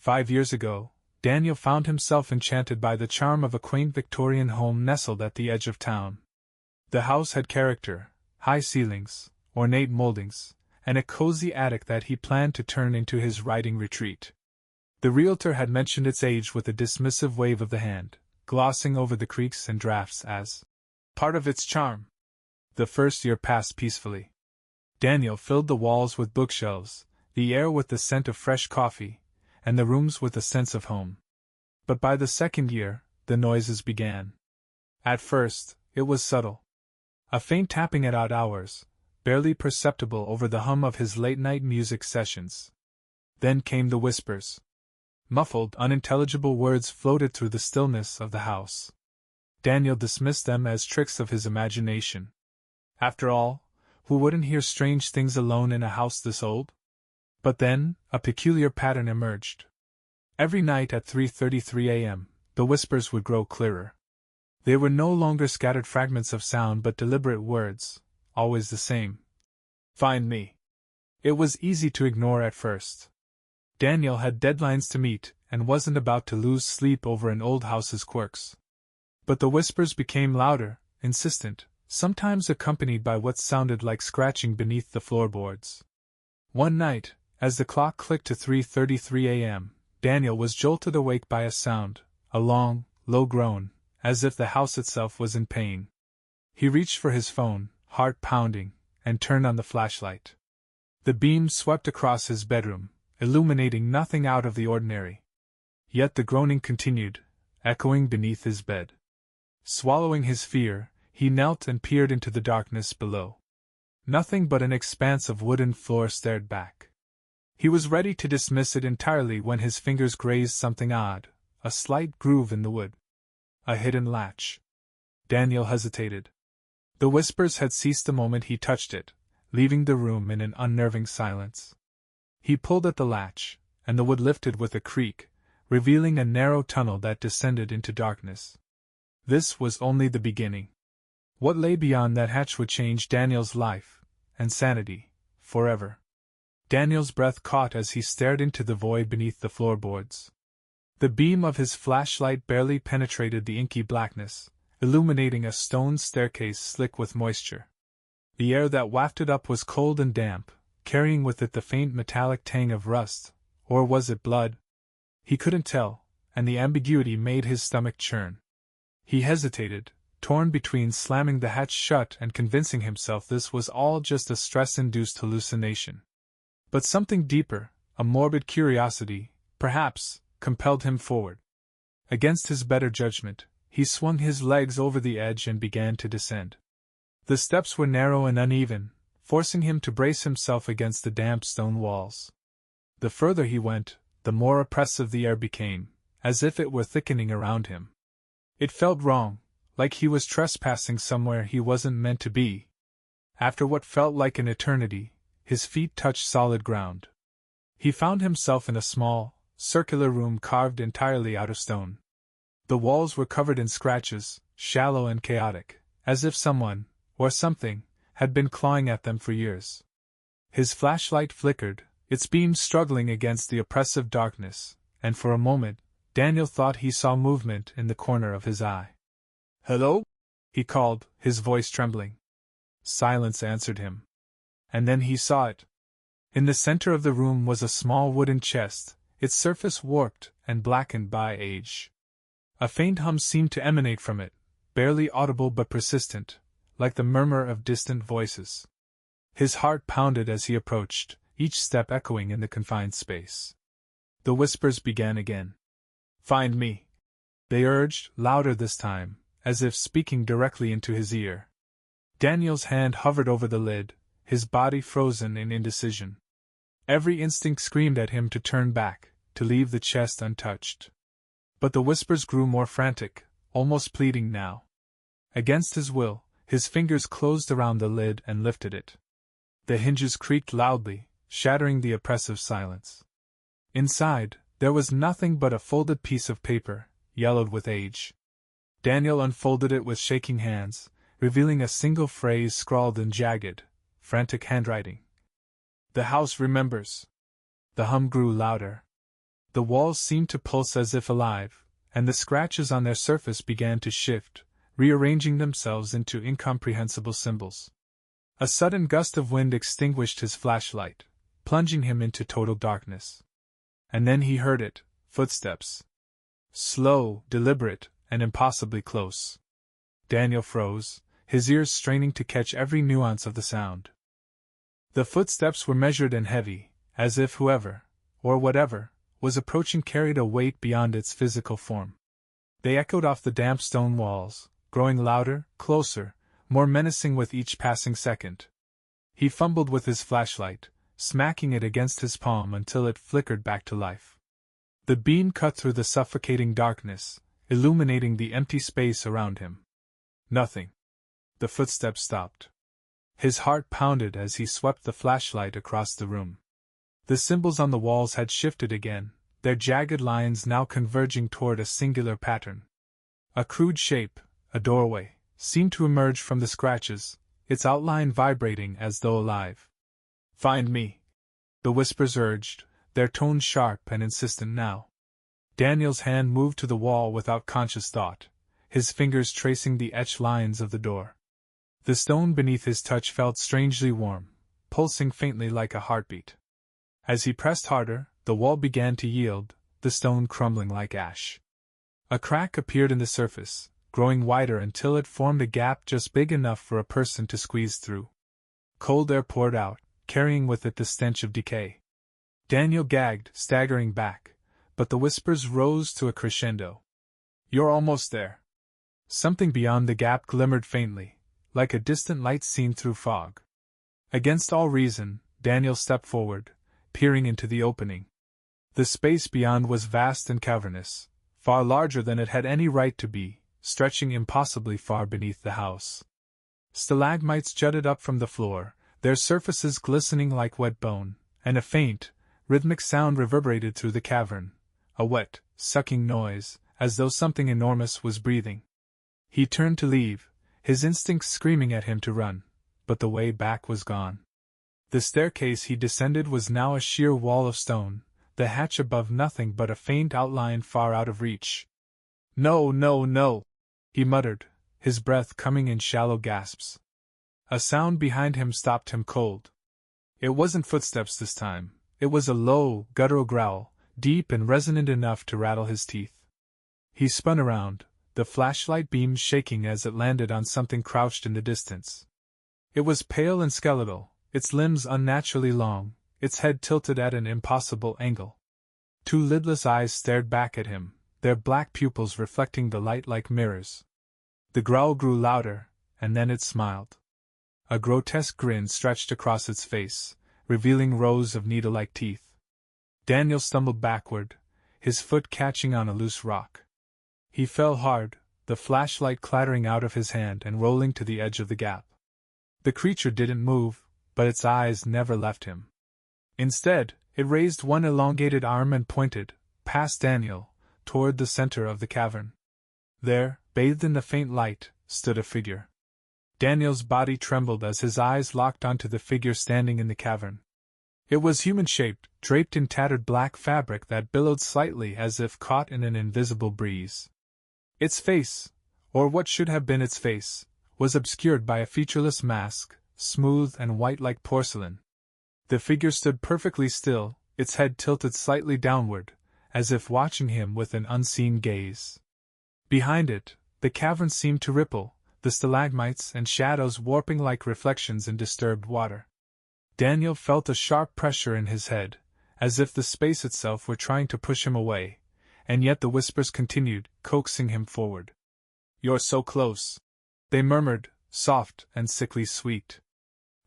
5 years ago, Daniel found himself enchanted by the charm of a quaint Victorian home nestled at the edge of town. The house had character, high ceilings, ornate moldings, and a cozy attic that he planned to turn into his writing retreat. The realtor had mentioned its age with a dismissive wave of the hand, glossing over the creaks and drafts as part of its charm. The first year passed peacefully. Daniel filled the walls with bookshelves, the air with the scent of fresh coffee, and the rooms with a sense of home. But by the second year, the noises began. At first, it was subtle. A faint tapping at odd hours, barely perceptible over the hum of his late-night music sessions. Then came the whispers. Muffled, unintelligible words floated through the stillness of the house. Daniel dismissed them as tricks of his imagination. After all, who wouldn't hear strange things alone in a house this old? But then, a peculiar pattern emerged. Every night at 3:33 a.m., the whispers would grow clearer. They were no longer scattered fragments of sound but deliberate words, always the same. Find me. It was easy to ignore at first. Daniel had deadlines to meet and wasn't about to lose sleep over an old house's quirks. But the whispers became louder, insistent, sometimes accompanied by what sounded like scratching beneath the floorboards. One night, as the clock clicked to 3:33 a.m., Daniel was jolted awake by a sound, a long, low groan, as if the house itself was in pain. He reached for his phone, heart pounding, and turned on the flashlight. The beam swept across his bedroom, illuminating nothing out of the ordinary. Yet the groaning continued, echoing beneath his bed. Swallowing his fear, he knelt and peered into the darkness below. Nothing but an expanse of wooden floor stared back. He was ready to dismiss it entirely when his fingers grazed something odd, a slight groove in the wood. A hidden latch. Daniel hesitated. The whispers had ceased the moment he touched it, leaving the room in an unnerving silence. He pulled at the latch, and the wood lifted with a creak, revealing a narrow tunnel that descended into darkness. This was only the beginning. What lay beyond that hatch would change Daniel's life, and sanity, forever. Daniel's breath caught as he stared into the void beneath the floorboards. The beam of his flashlight barely penetrated the inky blackness, illuminating a stone staircase slick with moisture. The air that wafted up was cold and damp, carrying with it the faint metallic tang of rust, or was it blood? He couldn't tell, and the ambiguity made his stomach churn. He hesitated, torn between slamming the hatch shut and convincing himself this was all just a stress-induced hallucination. But something deeper, a morbid curiosity, perhaps, compelled him forward. Against his better judgment, he swung his legs over the edge and began to descend. The steps were narrow and uneven, forcing him to brace himself against the damp stone walls. The further he went, the more oppressive the air became, as if it were thickening around him. It felt wrong, like he was trespassing somewhere he wasn't meant to be. After what felt like an eternity, his feet touched solid ground. He found himself in a small, circular room carved entirely out of stone. The walls were covered in scratches, shallow and chaotic, as if someone, or something, had been clawing at them for years. His flashlight flickered, its beam struggling against the oppressive darkness, and for a moment, Daniel thought he saw movement in the corner of his eye. "Hello?" he called, his voice trembling. Silence answered him. And then he saw it. In the center of the room was a small wooden chest, its surface warped and blackened by age. A faint hum seemed to emanate from it, barely audible but persistent, like the murmur of distant voices. His heart pounded as he approached, each step echoing in the confined space. The whispers began again. "Find me," they urged, louder this time, as if speaking directly into his ear. Daniel's hand hovered over the lid, his body frozen in indecision. Every instinct screamed at him to turn back, to leave the chest untouched. But the whispers grew more frantic, almost pleading now. Against his will, his fingers closed around the lid and lifted it. The hinges creaked loudly, shattering the oppressive silence. Inside, there was nothing but a folded piece of paper, yellowed with age. Daniel unfolded it with shaking hands, revealing a single phrase scrawled in jagged, frantic handwriting. "The house remembers." The hum grew louder. The walls seemed to pulse as if alive, and the scratches on their surface began to shift, rearranging themselves into incomprehensible symbols. A sudden gust of wind extinguished his flashlight, plunging him into total darkness. And then he heard it, footsteps. Slow, deliberate, and impossibly close. Daniel froze, his ears straining to catch every nuance of the sound. The footsteps were measured and heavy, as if whoever, or whatever, was approaching carried a weight beyond its physical form. They echoed off the damp stone walls, growing louder, closer, more menacing with each passing second. He fumbled with his flashlight, smacking it against his palm until it flickered back to life. The beam cut through the suffocating darkness, illuminating the empty space around him. Nothing. The footsteps stopped. His heart pounded as he swept the flashlight across the room. The symbols on the walls had shifted again, their jagged lines now converging toward a singular pattern. A crude shape, a doorway, seemed to emerge from the scratches, its outline vibrating as though alive. "Find me," the whispers urged, their tones sharp and insistent now. Daniel's hand moved to the wall without conscious thought, his fingers tracing the etched lines of the door. The stone beneath his touch felt strangely warm, pulsing faintly like a heartbeat. As he pressed harder, the wall began to yield, the stone crumbling like ash. A crack appeared in the surface, growing wider until it formed a gap just big enough for a person to squeeze through. Cold air poured out, carrying with it the stench of decay. Daniel gagged, staggering back, but the whispers rose to a crescendo. "You're almost there." Something beyond the gap glimmered faintly, like a distant light seen through fog. Against all reason, Daniel stepped forward, peering into the opening. The space beyond was vast and cavernous, far larger than it had any right to be, stretching impossibly far beneath the house. Stalagmites jutted up from the floor, their surfaces glistening like wet bone, and a faint, rhythmic sound reverberated through the cavern, a wet, sucking noise, as though something enormous was breathing. He turned to leave, his instincts screaming at him to run, but the way back was gone. The staircase he descended was now a sheer wall of stone, the hatch above nothing but a faint outline far out of reach. "No, no, no!" he muttered, his breath coming in shallow gasps. A sound behind him stopped him cold. It wasn't footsteps this time, it was a low, guttural growl, deep and resonant enough to rattle his teeth. He spun around, the flashlight beam shaking as it landed on something crouched in the distance. It was pale and skeletal, its limbs unnaturally long, its head tilted at an impossible angle. Two lidless eyes stared back at him, their black pupils reflecting the light like mirrors. The growl grew louder, and then it smiled. A grotesque grin stretched across its face, revealing rows of needle-like teeth. Daniel stumbled backward, his foot catching on a loose rock. He fell hard, the flashlight clattering out of his hand and rolling to the edge of the gap. The creature didn't move, but its eyes never left him. Instead, it raised one elongated arm and pointed, past Daniel, toward the center of the cavern. There, bathed in the faint light, stood a figure. Daniel's body trembled as his eyes locked onto the figure standing in the cavern. It was human-shaped, draped in tattered black fabric that billowed slightly as if caught in an invisible breeze. Its face, or what should have been its face, was obscured by a featureless mask, smooth and white like porcelain. The figure stood perfectly still, its head tilted slightly downward, as if watching him with an unseen gaze. Behind it, the cavern seemed to ripple, the stalagmites and shadows warping like reflections in disturbed water. Daniel felt a sharp pressure in his head, as if the space itself were trying to push him away, and yet the whispers continued, coaxing him forward. "You're so close," they murmured, soft and sickly sweet.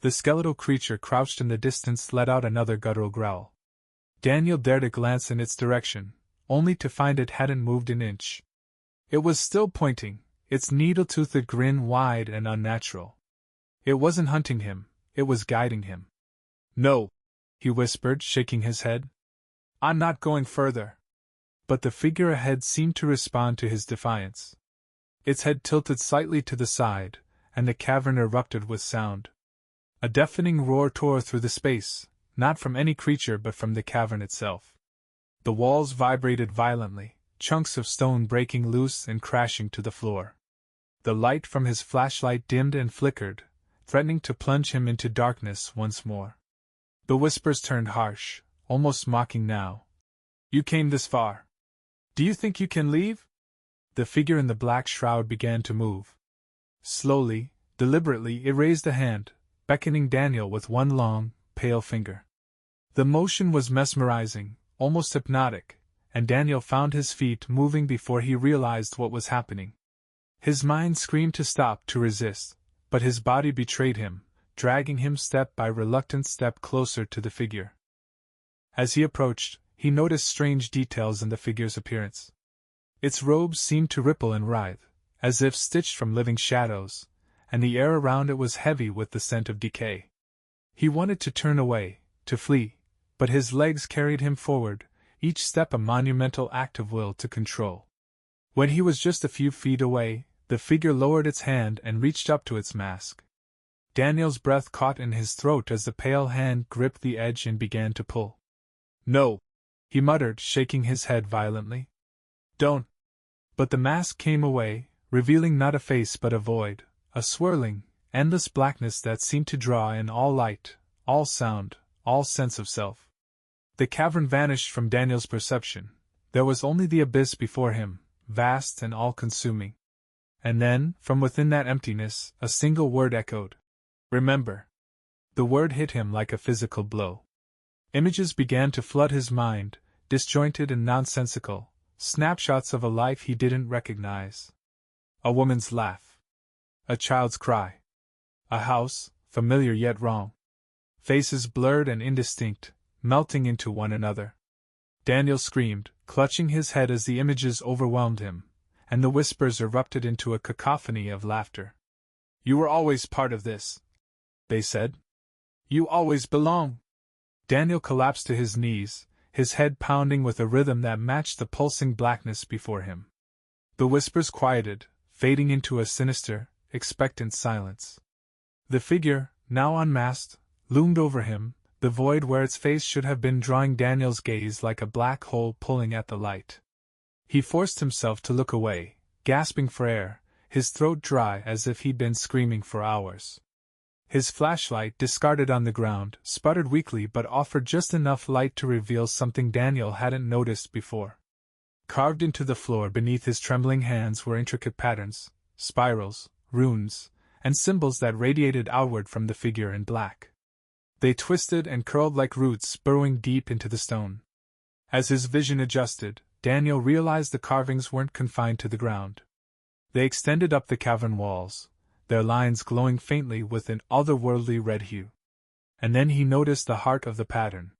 The skeletal creature crouched in the distance let out another guttural growl. Daniel dared a glance in its direction, only to find it hadn't moved an inch. It was still pointing, its needle-toothed grin wide and unnatural. It wasn't hunting him, it was guiding him. "No," he whispered, shaking his head. "I'm not going further." But the figure ahead seemed to respond to his defiance. Its head tilted slightly to the side, and the cavern erupted with sound. A deafening roar tore through the space, not from any creature but from the cavern itself. The walls vibrated violently, chunks of stone breaking loose and crashing to the floor. The light from his flashlight dimmed and flickered, threatening to plunge him into darkness once more. The whispers turned harsh, almost mocking now. "You came this far. Do you think you can leave?" The figure in the black shroud began to move. Slowly, deliberately, it raised a hand, beckoning Daniel with one long, pale finger. The motion was mesmerizing, almost hypnotic, and Daniel found his feet moving before he realized what was happening. His mind screamed to stop, to resist, but his body betrayed him, dragging him step by reluctant step closer to the figure. As he approached, he noticed strange details in the figure's appearance. Its robes seemed to ripple and writhe, as if stitched from living shadows, and the air around it was heavy with the scent of decay. He wanted to turn away, to flee, but his legs carried him forward, each step a monumental act of will to control. When he was just a few feet away, the figure lowered its hand and reached up to its mask. Daniel's breath caught in his throat as the pale hand gripped the edge and began to pull. "No," he muttered, shaking his head violently. "Don't." But the mask came away, revealing not a face but a void, a swirling, endless blackness that seemed to draw in all light, all sound, all sense of self. The cavern vanished from Daniel's perception. There was only the abyss before him, vast and all-consuming. And then, from within that emptiness, a single word echoed. "Remember." The word hit him like a physical blow. Images began to flood his mind, disjointed and nonsensical, snapshots of a life he didn't recognize. A woman's laugh. A child's cry. A house, familiar yet wrong. Faces blurred and indistinct, melting into one another. Daniel screamed, clutching his head as the images overwhelmed him, and the whispers erupted into a cacophony of laughter. "You were always part of this," they said. "You always belong." Daniel collapsed to his knees, his head pounding with a rhythm that matched the pulsing blackness before him. The whispers quieted, fading into a sinister, expectant silence. The figure, now unmasked, loomed over him, the void where its face should have been drawing Daniel's gaze like a black hole pulling at the light. He forced himself to look away, gasping for air, his throat dry as if he'd been screaming for hours. His flashlight, discarded on the ground, sputtered weakly but offered just enough light to reveal something Daniel hadn't noticed before. Carved into the floor beneath his trembling hands were intricate patterns, spirals, runes, and symbols that radiated outward from the figure in black. They twisted and curled like roots burrowing deep into the stone. As his vision adjusted, Daniel realized the carvings weren't confined to the ground. They extended up the cavern walls, their lines glowing faintly with an otherworldly red hue. And then he noticed the heart of the pattern.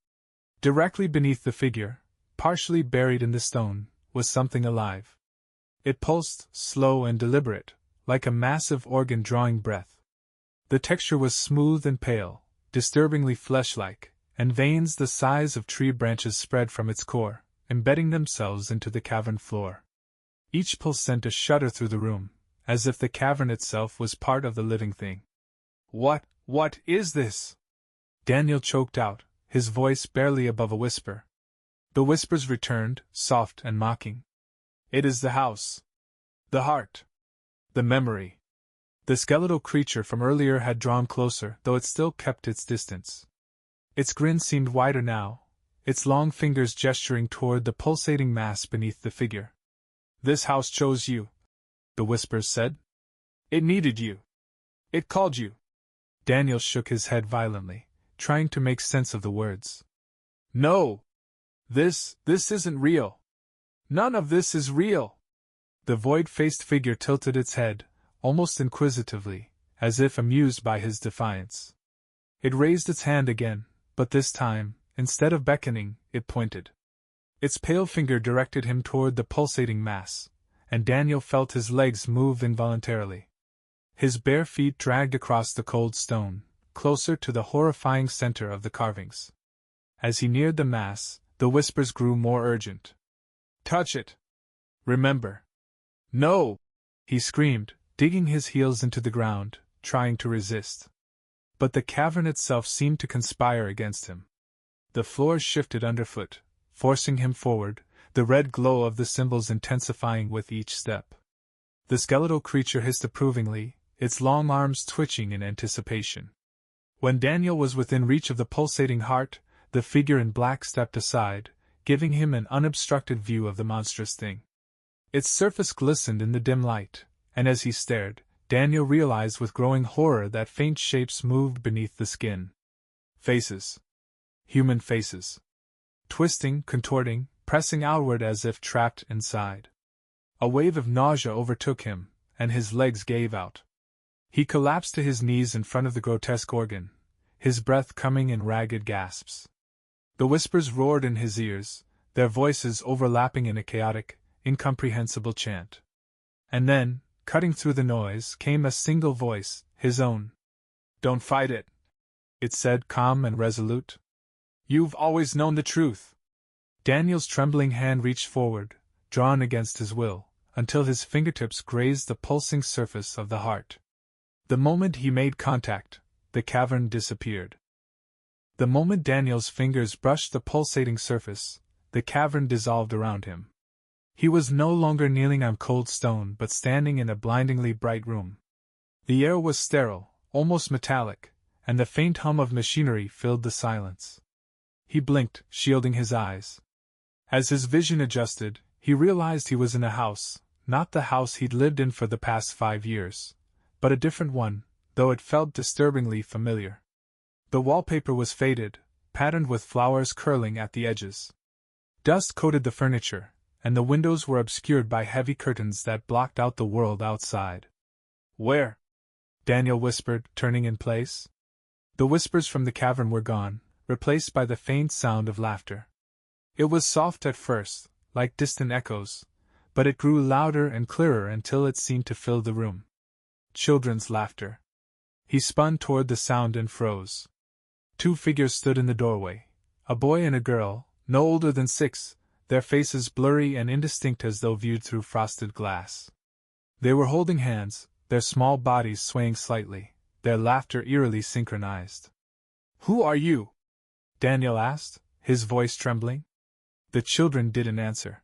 Directly beneath the figure, partially buried in the stone, was something alive. It pulsed, slow and deliberate, like a massive organ drawing breath. The texture was smooth and pale, disturbingly flesh-like, and veins the size of tree branches spread from its core, embedding themselves into the cavern floor. Each pulse sent a shudder through the room, as if the cavern itself was part of the living thing. What is this?" Daniel choked out, his voice barely above a whisper. The whispers returned, soft and mocking. "It is the house. The heart. The memory." The skeletal creature from earlier had drawn closer, though it still kept its distance. Its grin seemed wider now, its long fingers gesturing toward the pulsating mass beneath the figure. "This house chose you," the whispers said. "It needed you. It called you." Daniel shook his head violently, trying to make sense of the words. "No! This isn't real. None of this is real." The void-faced figure tilted its head, almost inquisitively, as if amused by his defiance. It raised its hand again, but this time, instead of beckoning, it pointed. Its pale finger directed him toward the pulsating mass, and Daniel felt his legs move involuntarily. His bare feet dragged across the cold stone, closer to the horrifying center of the carvings. As he neared the mass, the whispers grew more urgent. "Touch it! Remember!" "No!" he screamed, digging his heels into the ground, trying to resist. But the cavern itself seemed to conspire against him. The floor shifted underfoot, forcing him forward, the red glow of the symbols intensifying with each step. The skeletal creature hissed approvingly, its long arms twitching in anticipation. When Daniel was within reach of the pulsating heart, the figure in black stepped aside, giving him an unobstructed view of the monstrous thing. Its surface glistened in the dim light, and as he stared, Daniel realized with growing horror that faint shapes moved beneath the skin. Faces. Human faces. Twisting, contorting, pressing outward as if trapped inside. A wave of nausea overtook him, and his legs gave out. He collapsed to his knees in front of the grotesque organ, his breath coming in ragged gasps. The whispers roared in his ears, their voices overlapping in a chaotic, incomprehensible chant. And then, cutting through the noise, came a single voice, his own. "Don't fight it," it said, calm and resolute. "You've always known the truth." Daniel's trembling hand reached forward, drawn against his will, until his fingertips grazed the pulsing surface of the heart. The moment he made contact, the cavern disappeared. The moment Daniel's fingers brushed the pulsating surface, the cavern dissolved around him. He was no longer kneeling on cold stone but standing in a blindingly bright room. The air was sterile, almost metallic, and the faint hum of machinery filled the silence. He blinked, shielding his eyes. As his vision adjusted, he realized he was in a house, not the house he'd lived in for the past 5 years, but a different one, though it felt disturbingly familiar. The wallpaper was faded, patterned with flowers curling at the edges. Dust coated the furniture, and the windows were obscured by heavy curtains that blocked out the world outside. "Where?" Daniel whispered, turning in place. The whispers from the cavern were gone, replaced by the faint sound of laughter. It was soft at first, like distant echoes, but it grew louder and clearer until it seemed to fill the room. Children's laughter. He spun toward the sound and froze. 2 figures stood in the doorway, a boy and a girl, no older than 6, their faces blurry and indistinct as though viewed through frosted glass. They were holding hands, their small bodies swaying slightly, their laughter eerily synchronized. "Who are you?" Daniel asked, his voice trembling. The children didn't answer.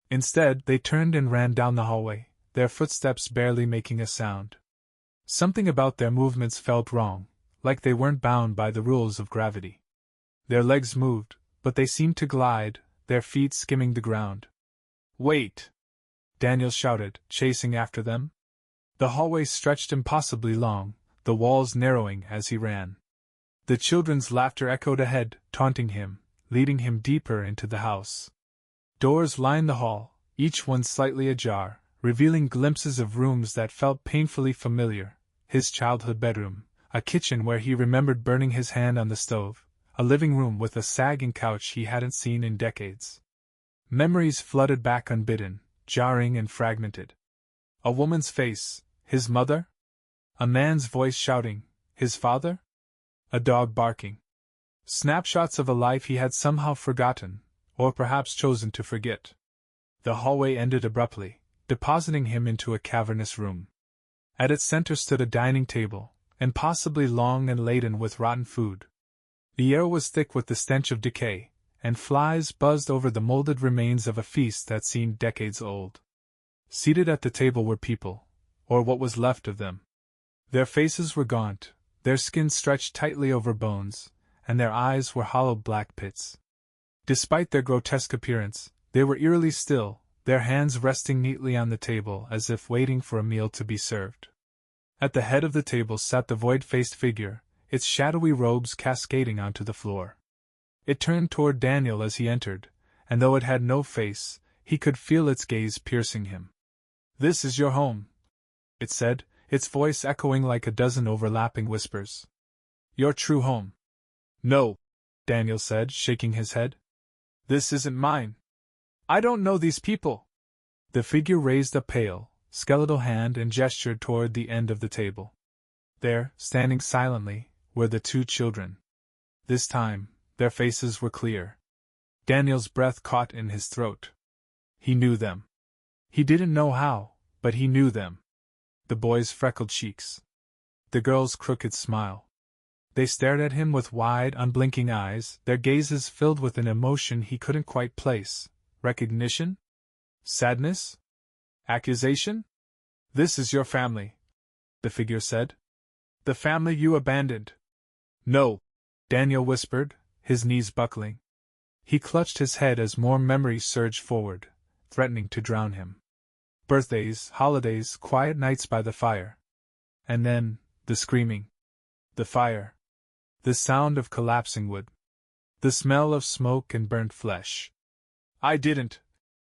Instead, they turned and ran down the hallway, their footsteps barely making a sound. Something about their movements felt wrong, like they weren't bound by the rules of gravity. Their legs moved, but they seemed to glide, their feet skimming the ground. "Wait!" Daniel shouted, chasing after them. The hallway stretched impossibly long, the walls narrowing as he ran. The children's laughter echoed ahead, taunting him, leading him deeper into the house. Doors lined the hall, each one slightly ajar, revealing glimpses of rooms that felt painfully familiar: his childhood bedroom, a kitchen where he remembered burning his hand on the stove, a living room with a sagging couch he hadn't seen in decades. Memories flooded back unbidden, jarring and fragmented. A woman's face, his mother? A man's voice shouting, his father? A dog barking. Snapshots of a life he had somehow forgotten, or perhaps chosen to forget. The hallway ended abruptly, depositing him into a cavernous room. At its center stood a dining table, impossibly long and laden with rotten food. The air was thick with the stench of decay, and flies buzzed over the molded remains of a feast that seemed decades old. Seated at the table were people, or what was left of them. Their faces were gaunt, their skin stretched tightly over bones, and their eyes were hollow black pits. Despite their grotesque appearance, they were eerily still, their hands resting neatly on the table as if waiting for a meal to be served. At the head of the table sat the void-faced figure, its shadowy robes cascading onto the floor. It turned toward Daniel as he entered, and though it had no face, he could feel its gaze piercing him. "This is your home," it said, its voice echoing like a dozen overlapping whispers. "Your true home." "No," Daniel said, shaking his head. "This isn't mine. I don't know these people." The figure raised a pale, skeletal hand and gestured toward the end of the table. There, standing silently, were the 2 children. This time, their faces were clear. Daniel's breath caught in his throat. He knew them. He didn't know how, but he knew them. The boy's freckled cheeks. The girl's crooked smile. They stared at him with wide, unblinking eyes, their gazes filled with an emotion he couldn't quite place. Recognition? Sadness? Accusation? "This is your family," the figure said. "The family you abandoned." "No," Daniel whispered, his knees buckling. He clutched his head as more memories surged forward, threatening to drown him. Birthdays, holidays, quiet nights by the fire. And then, the screaming. The fire. The sound of collapsing wood. The smell of smoke and burnt flesh. "I didn't."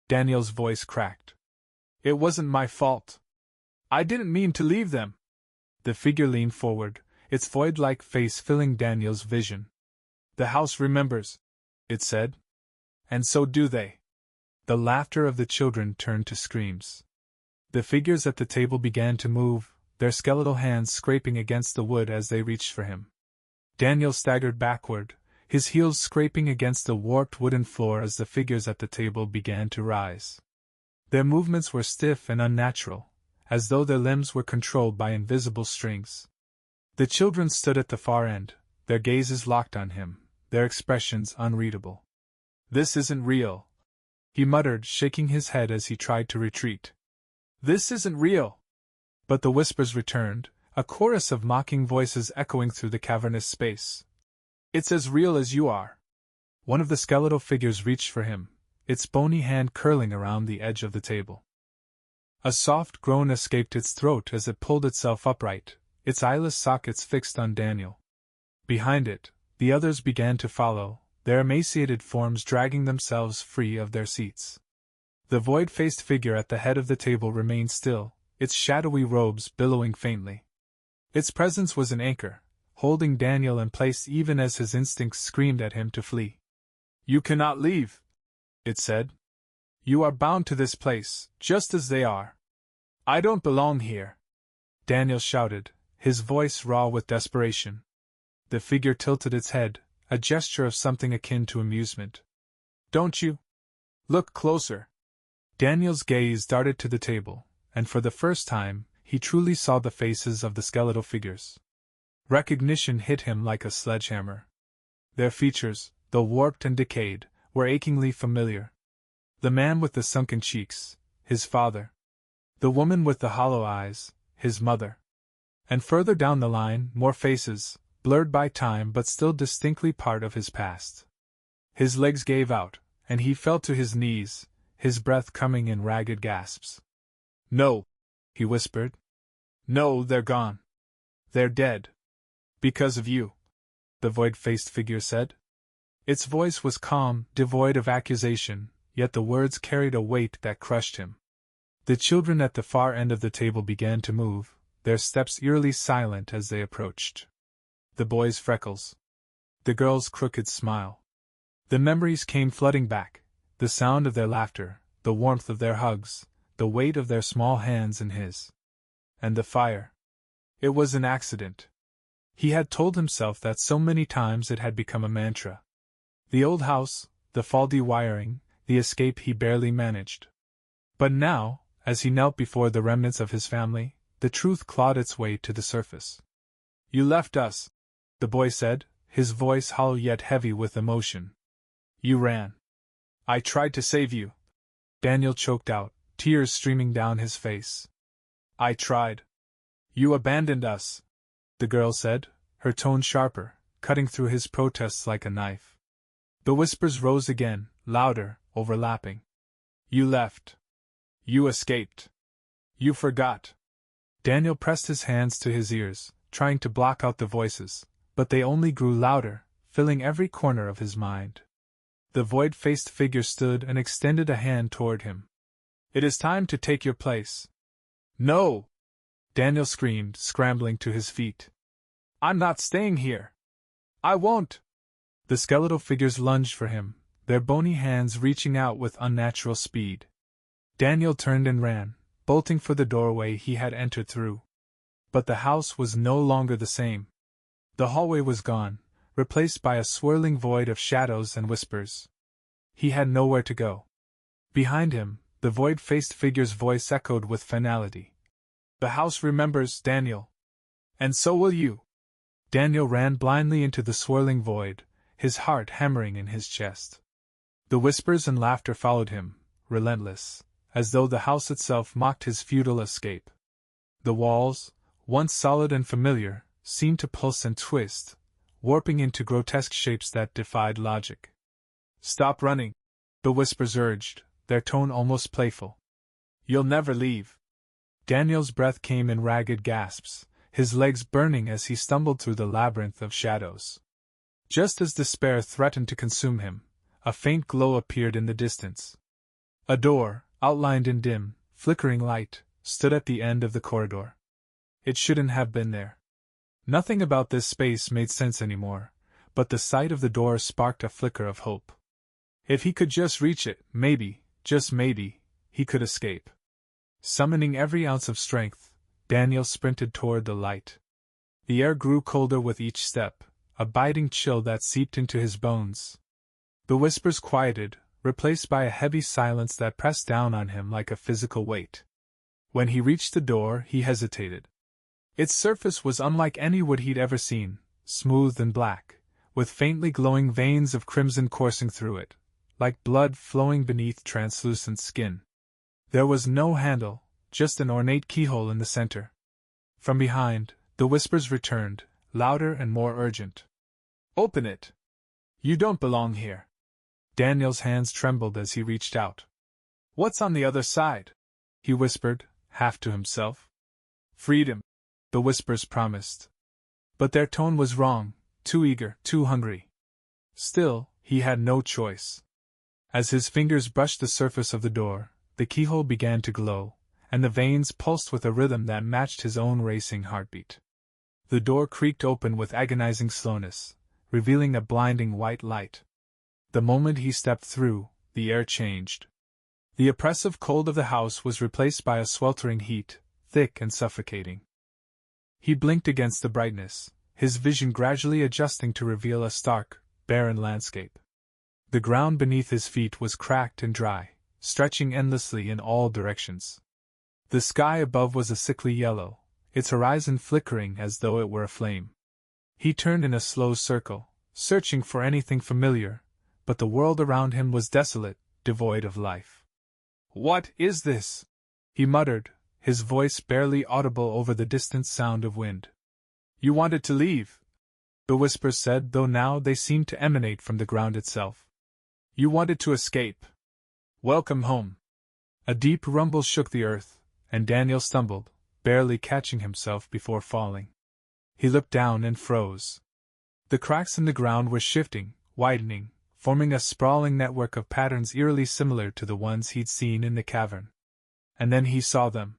Daniel's voice cracked. "It wasn't my fault. I didn't mean to leave them." The figure leaned forward, its void-like face filling Daniel's vision. "The house remembers," it said. "And so do they." The laughter of the children turned to screams. The figures at the table began to move, their skeletal hands scraping against the wood as they reached for him. Daniel staggered backward, his heels scraping against the warped wooden floor as the figures at the table began to rise. Their movements were stiff and unnatural, as though their limbs were controlled by invisible strings. The children stood at the far end, their gazes locked on him, their expressions unreadable. "This isn't real," he muttered, shaking his head as he tried to retreat. "This isn't real." But the whispers returned, a chorus of mocking voices echoing through the cavernous space. "It's as real as you are." One of the skeletal figures reached for him, its bony hand curling around the edge of the table. A soft groan escaped its throat as it pulled itself upright, its eyeless sockets fixed on Daniel. Behind it, the others began to follow, their emaciated forms dragging themselves free of their seats. The void-faced figure at the head of the table remained still, its shadowy robes billowing faintly. Its presence was an anchor, holding Daniel in place even as his instincts screamed at him to flee. "You cannot leave," it said. "You are bound to this place, just as they are." "I don't belong here," Daniel shouted, his voice raw with desperation. The figure tilted its head, a gesture of something akin to amusement. "Don't you? Look closer." Daniel's gaze darted to the table, and for the first time, he truly saw the faces of the skeletal figures. Recognition hit him like a sledgehammer. Their features, though warped and decayed, were achingly familiar. The man with the sunken cheeks, his father. The woman with the hollow eyes, his mother. And further down the line, more faces, blurred by time but still distinctly part of his past. His legs gave out, and he fell to his knees, his breath coming in ragged gasps. "No," he whispered. "No, they're gone. They're dead. Because of you," the void-faced figure said. Its voice was calm, devoid of accusation, yet the words carried a weight that crushed him. The children at the far end of the table began to move, their steps eerily silent as they approached. The boy's freckles. The girl's crooked smile. The memories came flooding back, the sound of their laughter, the warmth of their hugs, the weight of their small hands in his. And the fire. It was an accident. He had told himself that so many times it had become a mantra. The old house, the faulty wiring, the escape he barely managed. But now, as he knelt before the remnants of his family, the truth clawed its way to the surface. "You left us," the boy said, his voice hollow yet heavy with emotion. "You ran. I tried to save you," Daniel choked out, tears streaming down his face. "I tried. You abandoned us," the girl said, her tone sharper, cutting through his protests like a knife. The whispers rose again, louder, overlapping. "You left. You escaped. You forgot." Daniel pressed his hands to his ears, trying to block out the voices, but they only grew louder, filling every corner of his mind. The void-faced figure stood and extended a hand toward him. "It is time to take your place." "No!" Daniel screamed, scrambling to his feet. "I'm not staying here. I won't!" The skeletal figures lunged for him, their bony hands reaching out with unnatural speed. Daniel turned and ran, bolting for the doorway he had entered through. But the house was no longer the same. The hallway was gone, replaced by a swirling void of shadows and whispers. He had nowhere to go. Behind him, the void-faced figure's voice echoed with finality. "The house remembers, Daniel. And so will you." Daniel ran blindly into the swirling void, his heart hammering in his chest. The whispers and laughter followed him, relentless, as though the house itself mocked his futile escape. The walls, once solid and familiar, seemed to pulse and twist, warping into grotesque shapes that defied logic. "Stop running," the whispers urged, their tone almost playful. "You'll never leave." Daniel's breath came in ragged gasps, his legs burning as he stumbled through the labyrinth of shadows. Just as despair threatened to consume him, a faint glow appeared in the distance. A door, outlined in dim, flickering light, stood at the end of the corridor. It shouldn't have been there. Nothing about this space made sense anymore, but the sight of the door sparked a flicker of hope. If he could just reach it, maybe, just maybe, he could escape. Summoning every ounce of strength, Daniel sprinted toward the light. The air grew colder with each step, a biting chill that seeped into his bones. The whispers quieted, replaced by a heavy silence that pressed down on him like a physical weight. When he reached the door, he hesitated. Its surface was unlike any wood he'd ever seen, smooth and black, with faintly glowing veins of crimson coursing through it, like blood flowing beneath translucent skin. There was no handle, just an ornate keyhole in the center. From behind, the whispers returned, louder and more urgent. "Open it! You don't belong here." Daniel's hands trembled as he reached out. "What's on the other side?" he whispered, half to himself. "Freedom," the whispers promised. But their tone was wrong, too eager, too hungry. Still, he had no choice. As his fingers brushed the surface of the door, the keyhole began to glow, and the veins pulsed with a rhythm that matched his own racing heartbeat. The door creaked open with agonizing slowness, revealing a blinding white light. The moment he stepped through, the air changed. The oppressive cold of the house was replaced by a sweltering heat, thick and suffocating. He blinked against the brightness, his vision gradually adjusting to reveal a stark, barren landscape. The ground beneath his feet was cracked and dry, stretching endlessly in all directions. The sky above was a sickly yellow, its horizon flickering as though it were aflame. He turned in a slow circle, searching for anything familiar, but the world around him was desolate, devoid of life. "What is this?" he muttered, his voice barely audible over the distant sound of wind. "You wanted to leave," the whispers said, though now they seemed to emanate from the ground itself. "You wanted to escape. Welcome home." A deep rumble shook the earth, and Daniel stumbled, barely catching himself before falling. He looked down and froze. The cracks in the ground were shifting, widening, forming a sprawling network of patterns eerily similar to the ones he'd seen in the cavern. And then he saw them.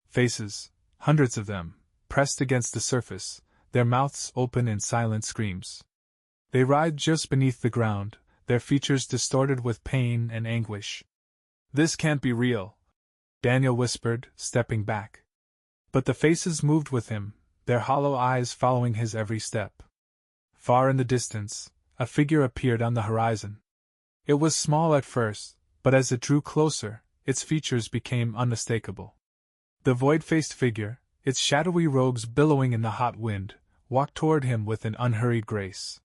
Faces, hundreds of them, pressed against the surface, their mouths open in silent screams. They writhed just beneath the ground, their features distorted with pain and anguish. "This can't be real," Daniel whispered, stepping back. But the faces moved with him, their hollow eyes following his every step. Far in the distance, a figure appeared on the horizon. It was small at first, but as it drew closer, its features became unmistakable. The void-faced figure, its shadowy robes billowing in the hot wind, walked toward him with an unhurried grace.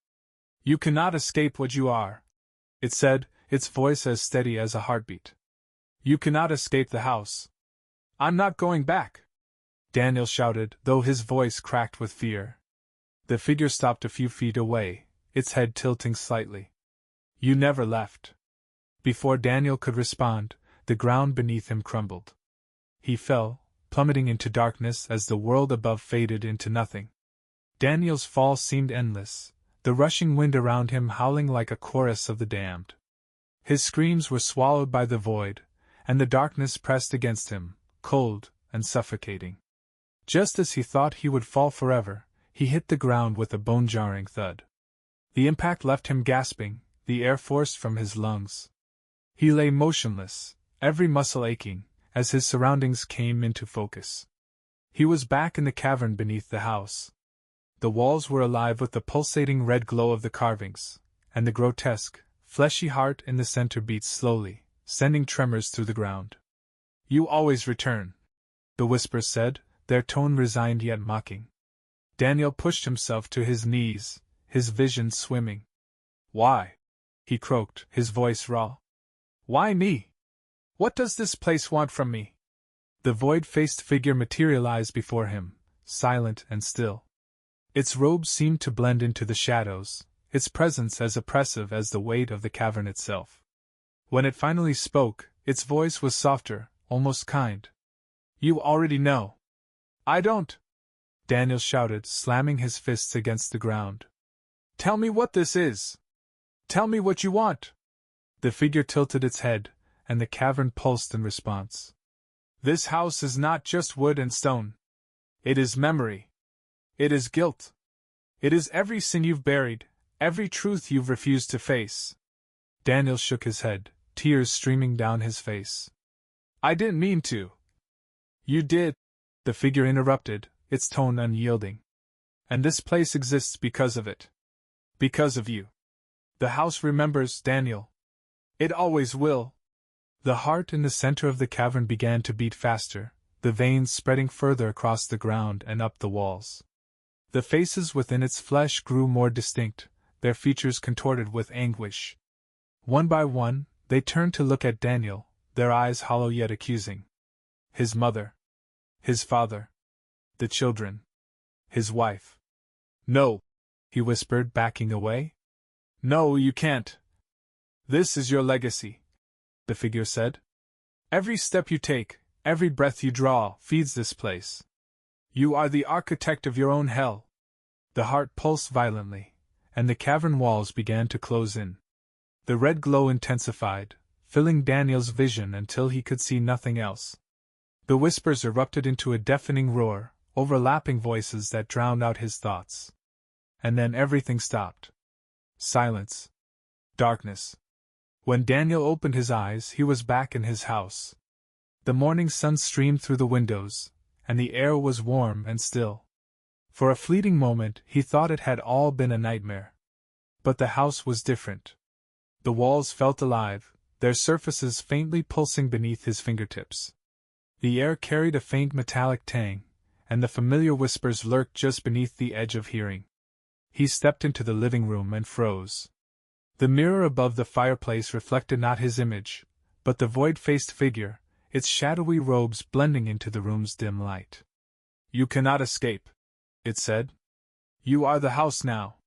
"You cannot escape what you are," it said, its voice as steady as a heartbeat. "You cannot escape the house." "I'm not going back," Daniel shouted, though his voice cracked with fear. The figure stopped a few feet away, its head tilting slightly. "You never left." Before Daniel could respond, the ground beneath him crumbled. He fell, plummeting into darkness as the world above faded into nothing. Daniel's fall seemed endless, the rushing wind around him howling like a chorus of the damned. His screams were swallowed by the void, and the darkness pressed against him, cold and suffocating. Just as he thought he would fall forever, he hit the ground with a bone-jarring thud. The impact left him gasping, the air forced from his lungs. He lay motionless, every muscle aching, as his surroundings came into focus. He was back in the cavern beneath the house. The walls were alive with the pulsating red glow of the carvings, and the grotesque, fleshy heart in the center beat slowly, sending tremors through the ground. "You always return," the whispers said, their tone resigned yet mocking. Daniel pushed himself to his knees, his vision swimming. "Why?" he croaked, his voice raw. "Why me? What does this place want from me?" The void-faced figure materialized before him, silent and still. Its robes seemed to blend into the shadows, its presence as oppressive as the weight of the cavern itself. When it finally spoke, its voice was softer, almost kind. "You already know." "I don't!" Daniel shouted, slamming his fists against the ground. "Tell me what this is! Tell me what you want!" The figure tilted its head, and the cavern pulsed in response. "This house is not just wood and stone. It is memory. It is guilt. It is every sin you've buried, every truth you've refused to face." Daniel shook his head, tears streaming down his face. "I didn't mean to." "You did," the figure interrupted, its tone unyielding. "And this place exists because of it. Because of you. The house remembers, Daniel. It always will." The heart in the center of the cavern began to beat faster, the veins spreading further across the ground and up the walls. The faces within its flesh grew more distinct, their features contorted with anguish. One by one, they turned to look at Daniel, their eyes hollow yet accusing. His mother. His father. The children. His wife. "No," he whispered, backing away. "No, you can't. This is your legacy," the figure said. "Every step you take, every breath you draw, feeds this place. You are the architect of your own hell." The heart pulsed violently, and the cavern walls began to close in. The red glow intensified, filling Daniel's vision until he could see nothing else. The whispers erupted into a deafening roar, overlapping voices that drowned out his thoughts. And then everything stopped. Silence. Darkness. When Daniel opened his eyes, he was back in his house. The morning sun streamed through the windows, and the air was warm and still. For a fleeting moment, he thought it had all been a nightmare. But the house was different. The walls felt alive, their surfaces faintly pulsing beneath his fingertips. The air carried a faint metallic tang, and the familiar whispers lurked just beneath the edge of hearing. He stepped into the living room and froze. The mirror above the fireplace reflected not his image, but the void-faced figure, its shadowy robes blending into the room's dim light. "You cannot escape," it said. "You are the house now."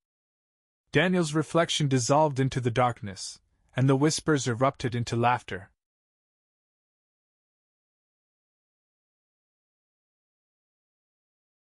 Daniel's reflection dissolved into the darkness, and the whispers erupted into laughter.